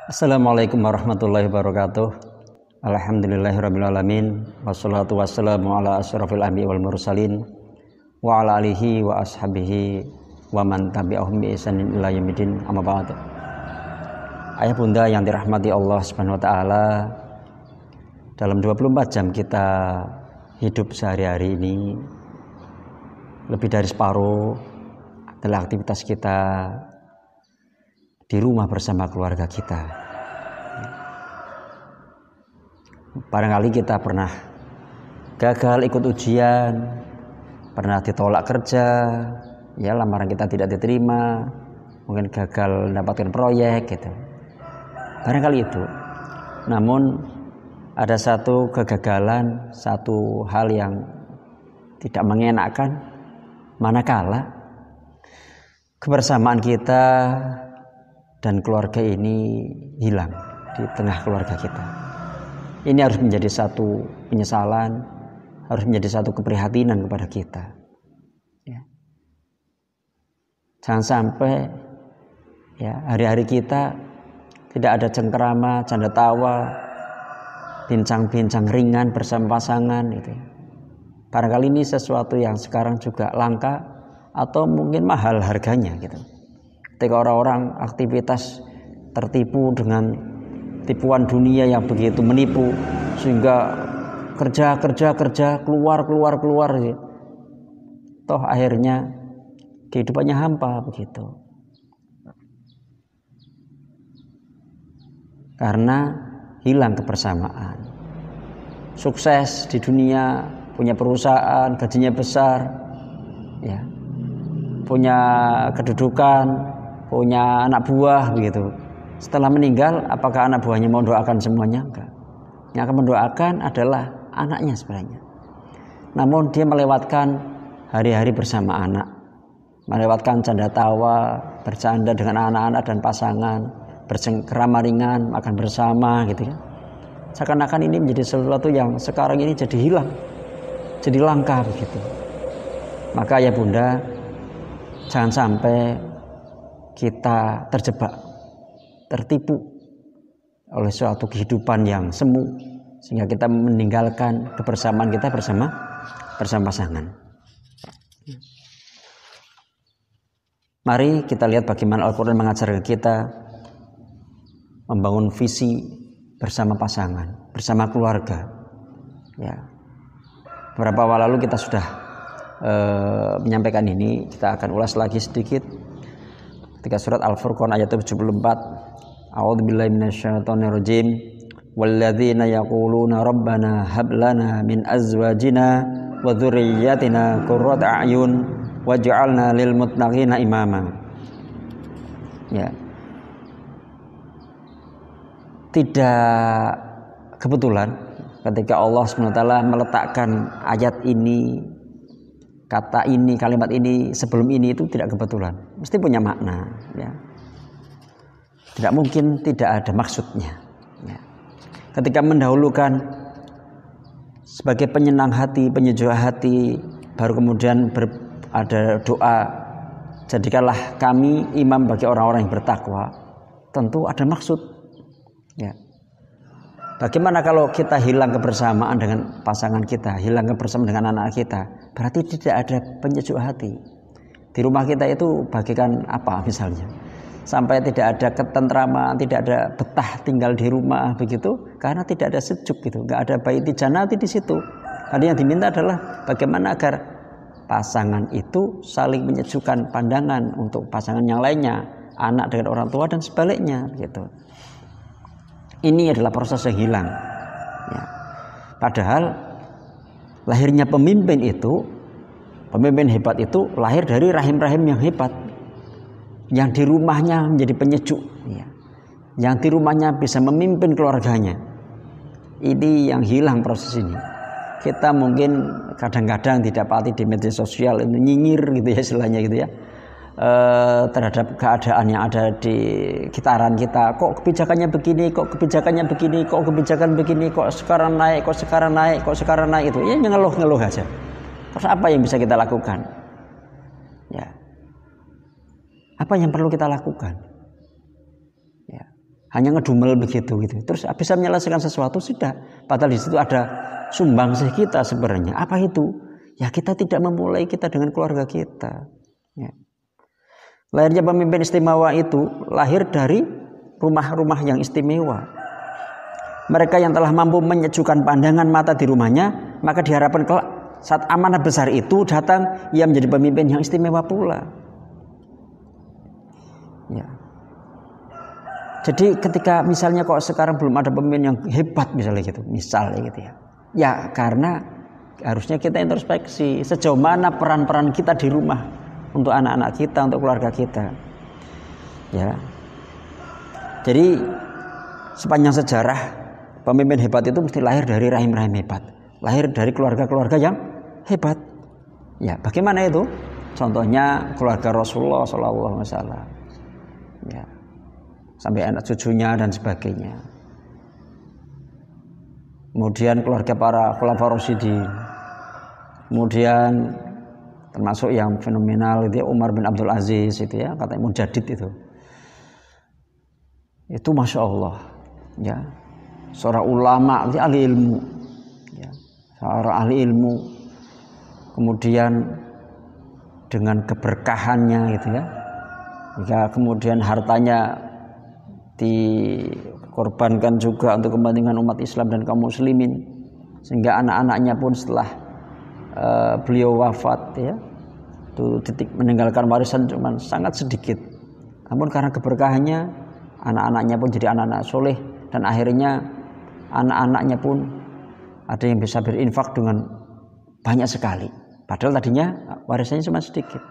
Assalamualaikum warahmatullahi wabarakatuh. Alhamdulillahirabbil alamin wassalatu wassalamu ala asyrafil anbiya'i wal mursalin wa ala alihi wa ashabihi wa man tabi'ahum bi ihsanin ila yaumil amma ba'd. Ayah bunda yang dirahmati Allah Subhanahu wa taala, dalam 24 jam kita hidup sehari-hari ini, lebih dari separuh adalah aktivitas kita di rumah bersama keluarga kita. Barangkali kita pernah gagal ikut ujian, pernah ditolak kerja, ya lamaran kita tidak diterima, mungkin gagal mendapatkan proyek gitu. Barangkali itu. Namun ada satu kegagalan, satu hal yang tidak mengenakan, manakala kebersamaan kita dan keluarga ini hilang di tengah keluarga kita. Ini harus menjadi satu penyesalan, harus menjadi satu keprihatinan kepada kita. Ya. Jangan sampai ya hari-hari kita tidak ada cengkerama, canda tawa, bincang-bincang ringan bersama pasangan gitu ya. Barangkali ini sesuatu yang sekarang juga langka atau mungkin mahal harganya gitu. Ketika orang-orang aktivitas tertipu dengan tipuan dunia yang begitu menipu, sehingga kerja keluar gitu. Toh akhirnya kehidupannya hampa begitu. Karena hilang kebersamaan. Sukses di dunia, punya perusahaan, gajinya besar, ya, punya kedudukan, punya anak buah begitu. Setelah meninggal, apakah anak buahnya mau doakan semuanya? Enggak. Yang akan mendoakan adalah anaknya sebenarnya. Namun dia melewatkan hari-hari bersama anak, melewatkan canda tawa, bercanda dengan anak-anak dan pasangan, bercengkerama ringan, makan bersama gitu ya. Seakan-akan ini menjadi sesuatu yang sekarang ini jadi hilang, jadi langka begitu. Maka ya bunda, jangan sampai kita terjebak, tertipu oleh suatu kehidupan yang semu, sehingga kita meninggalkan kebersamaan kita bersama pasangan. Mari kita lihat bagaimana Al-Quran mengajarkan kita membangun visi bersama pasangan, bersama keluarga. Ya. Beberapa waktu lalu kita sudah menyampaikan ini, kita akan ulas lagi sedikit. Ketika surat Al-Furqan ayat 74, A'udzubillahi minasyaitonirrajim, walladzina yaquluna rabbana hab lana min azwajina wa dzurriyyatina qurrata a'yun waj'alna lil muttaqina imama. Ya. Tidak kebetulan ketika Allah SWT meletakkan ayat ini, kata ini, kalimat ini sebelum ini, itu tidak kebetulan, mesti punya makna ya. Tidak mungkin tidak ada maksudnya ya. Ketika mendahulukan sebagai penyenang hati, penyejuk hati, baru kemudian ada doa, jadikanlah kami imam bagi orang-orang yang bertakwa, tentu ada maksud ya. Bagaimana kalau kita hilang kebersamaan dengan pasangan kita, hilang kebersamaan dengan anak kita, berarti tidak ada penyejuk hati. Di rumah kita itu bagikan apa misalnya? Sampai tidak ada ketentraman, tidak ada betah tinggal di rumah begitu, karena tidak ada sejuk gitu, nggak ada baiti janati di situ. Karena yang diminta adalah bagaimana agar pasangan itu saling menyejukkan pandangan untuk pasangan yang lainnya, anak dengan orang tua dan sebaliknya gitu. Ini adalah proses yang hilang ya. Padahal lahirnya pemimpin itu, pemimpin hebat itu lahir dari rahim-rahim yang hebat, yang di rumahnya menjadi penyejuk ya. Yang di rumahnya bisa memimpin keluarganya. Ini yang hilang proses ini. Kita mungkin kadang-kadang didapati di media sosial itu nyinyir gitu ya istilahnya gitu ya, terhadap keadaan yang ada di sekitaran kita. Kok kebijakannya begini, kok kebijakannya begini, kok kebijakan begini, kok sekarang naik, kok sekarang naik itu. Ya ngeluh-ngeluh aja. Terus apa yang bisa kita lakukan? Ya. Apa yang perlu kita lakukan? Ya. hanya ngedumel begitu gitu. Terus bisa menyelesaikan sesuatu sudah. Padahal di situ ada sumbangsih kita sebenarnya. Apa itu? Ya kita tidak memulai kita dengan keluarga kita. Ya. Lahirnya pemimpin istimewa itu lahir dari rumah-rumah yang istimewa. Mereka yang telah mampu menyejukkan pandangan mata di rumahnya, maka diharapkan kelak saat amanah besar itu datang, ia menjadi pemimpin yang istimewa pula. Ya. Jadi ketika misalnya kok sekarang belum ada pemimpin yang hebat misalnya gitu ya. Ya karena harusnya kita introspeksi sejauh mana peran-peran kita di rumah untuk anak-anak kita, untuk keluarga kita. Ya. Jadi sepanjang sejarah pemimpin hebat itu mesti lahir dari rahim-rahim hebat, lahir dari keluarga-keluarga yang hebat. Ya, bagaimana itu? Contohnya keluarga Rasulullah SAW. Ya. Sampai anak cucunya dan sebagainya. Kemudian keluarga para khulafaur rasyidin. Kemudian termasuk yang fenomenal itu ya, Umar bin Abdul Aziz itu ya, katanya mujaddid itu. Itu masya Allah, ya, seorang ulama, ahli ilmu, ya, seorang ahli ilmu. Kemudian dengan keberkahannya gitu ya, jika kemudian hartanya dikorbankan juga untuk kepentingan umat Islam dan kaum muslimin, sehingga anak-anaknya pun setelah beliau wafat ya, itu meninggalkan warisan cuma sangat sedikit. Namun karena keberkahannya, anak-anaknya pun jadi anak-anak soleh, dan akhirnya anak-anaknya pun ada yang bisa berinfak dengan banyak sekali. Padahal tadinya warisannya cuma sedikit.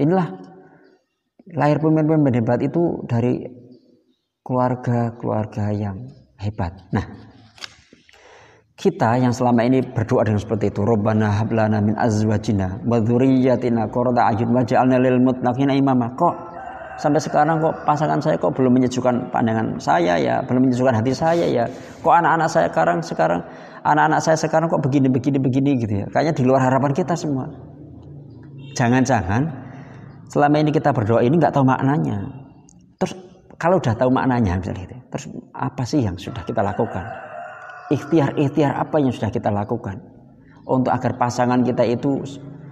Inilah lahir pemimpin hebat itu dari keluarga-keluarga yang hebat. Nah, kita yang selama ini berdoa dengan seperti itu, Rabbana hab lana min azwajina wa dzurriyyatina qurrata a'yun waj'alna lil muttaqina imama. Kok sampai sekarang kok pasangan saya kok belum menyejukkan pandangan saya ya, belum menyejukkan hati saya ya. Kok anak-anak saya sekarang kok begini gitu ya. Kayaknya di luar harapan kita semua. Jangan-jangan selama ini kita berdoa ini nggak tahu maknanya. Terus kalau udah tahu maknanya misalnya gitu, terus apa sih yang sudah kita lakukan? Ikhtiar apa yang sudah kita lakukan untuk agar pasangan kita itu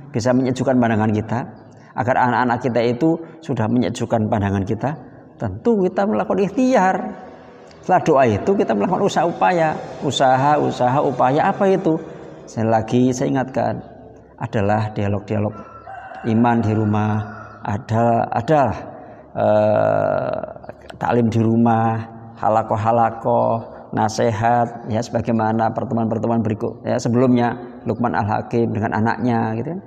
bisa menyejukkan pandangan kita, agar anak-anak kita itu sudah menyejukkan pandangan kita? Tentu kita melakukan ikhtiar. Setelah doa itu kita melakukan usaha upaya. Apa itu? Saya ingatkan adalah dialog-dialog iman di rumah, ada taklim di rumah, halakoh, nasihat ya, sebagaimana pertemuan-pertemuan berikut ya sebelumnya Luqman Al-Hakim dengan anaknya gitu kan.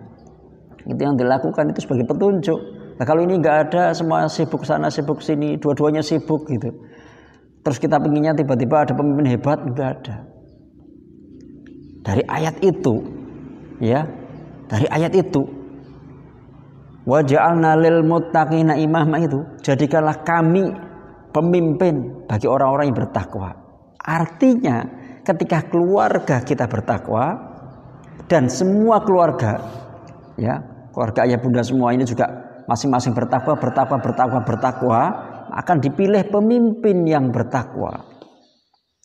Itu yang dilakukan itu sebagai petunjuk. Nah, kalau ini nggak ada, semua sibuk sana sibuk sini, dua-duanya sibuk gitu. Terus kita pengennya tiba-tiba ada pemimpin hebat, nggak ada. Dari ayat itu ya, wa ja'alna lil muttaqina imama itu, jadikanlah kami pemimpin bagi orang-orang yang bertakwa. Artinya ketika keluarga kita bertakwa dan semua keluarga ya, keluarga ayah bunda semua ini juga masing-masing bertakwa, akan dipilih pemimpin yang bertakwa.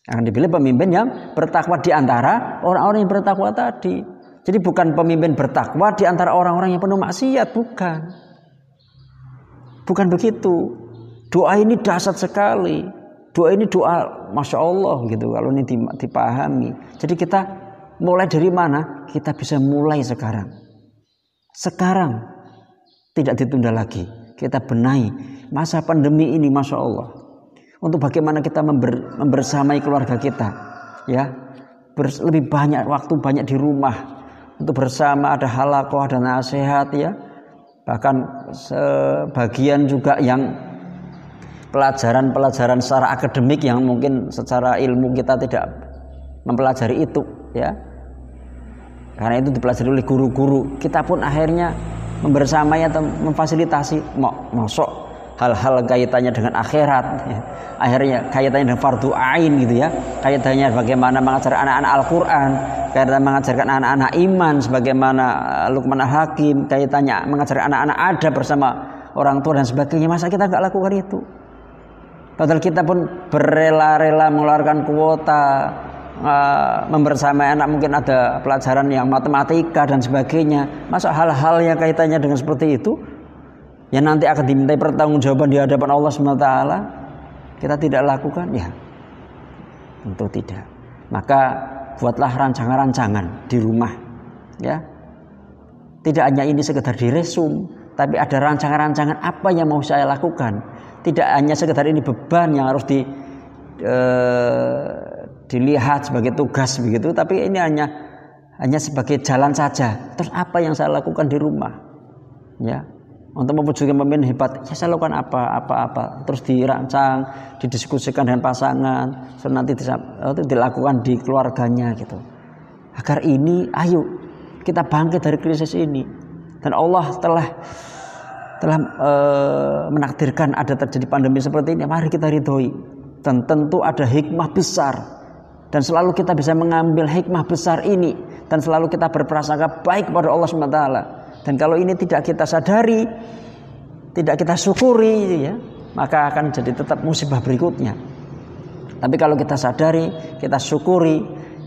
Akan dipilih pemimpin yang bertakwa di antara orang-orang yang bertakwa tadi. Jadi bukan pemimpin bertakwa di antara orang-orang yang penuh maksiat, bukan. Bukan begitu. Doa ini dahsyat sekali. Doa ini doa Masya Allah gitu kalau ini dipahami. Jadi kita mulai dari mana? Kita bisa mulai sekarang. Sekarang tidak ditunda lagi. Kita benahi masa pandemi ini Masya Allah. Untuk bagaimana kita membersamai keluarga kita, ya, lebih banyak waktu banyak di rumah untuk bersama, ada halakoh, ada nasihat ya. Bahkan sebagian juga yang pelajaran secara akademik yang mungkin secara ilmu kita tidak mempelajari itu ya. Karena itu dipelajari oleh guru-guru. Kita pun akhirnya membersamai atau memfasilitasi masuk hal-hal kaitannya dengan akhirat ya. Akhirnya kaitannya dengan fardu ain gitu ya. Kaitannya bagaimana mengajar anak-anak Al-Qur'an, kaitannya mengajarkan anak-anak iman sebagaimana Luqman Al-Hakim, kaitannya mengajar anak-anak adab bersama orang tua dan sebagainya. Masa kita enggak lakukan itu? Padahal kita pun berrela-rela mengeluarkan kuota, membersamai anak, mungkin ada pelajaran yang matematika dan sebagainya. Masa hal-hal yang kaitannya dengan seperti itu yang nanti akan dimintai pertanggungjawaban di hadapan Allah SWT, kita tidak lakukan? Ya, tentu tidak. Maka buatlah rancangan-rancangan di rumah, ya. Tidak hanya ini sekedar diresum, tapi ada rancangan-rancangan apa yang mau saya lakukan. Tidak hanya sekedar ini beban yang harus dilihat sebagai tugas begitu, tapi ini hanya sebagai jalan saja. Terus apa yang saya lakukan di rumah, ya, untuk mewujudkan pemimpin hebat? Ya, saya lakukan apa. Terus dirancang, didiskusikan dengan pasangan, terus nanti dilakukan di keluarganya gitu. Agar ini, ayo kita bangkit dari krisis ini. Dan Allah telah menakdirkan ada terjadi pandemi seperti ini. Mari kita ridhoi. Dan tentu ada hikmah besar. Dan selalu kita bisa mengambil hikmah besar ini. Dan selalu kita berprasangka baik kepada Allah SWT. Dan kalau ini tidak kita sadari, tidak kita syukuri, ya, maka akan jadi tetap musibah berikutnya. Tapi kalau kita sadari, kita syukuri,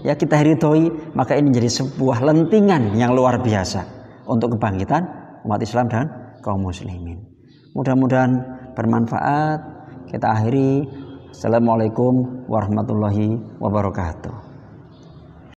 ya, kita ridhoi, maka ini menjadi sebuah lentingan yang luar biasa untuk kebangkitan umat Islam dan kaum muslimin. Mudah-mudahan bermanfaat. Kita akhiri. Assalamualaikum warahmatullahi wabarakatuh.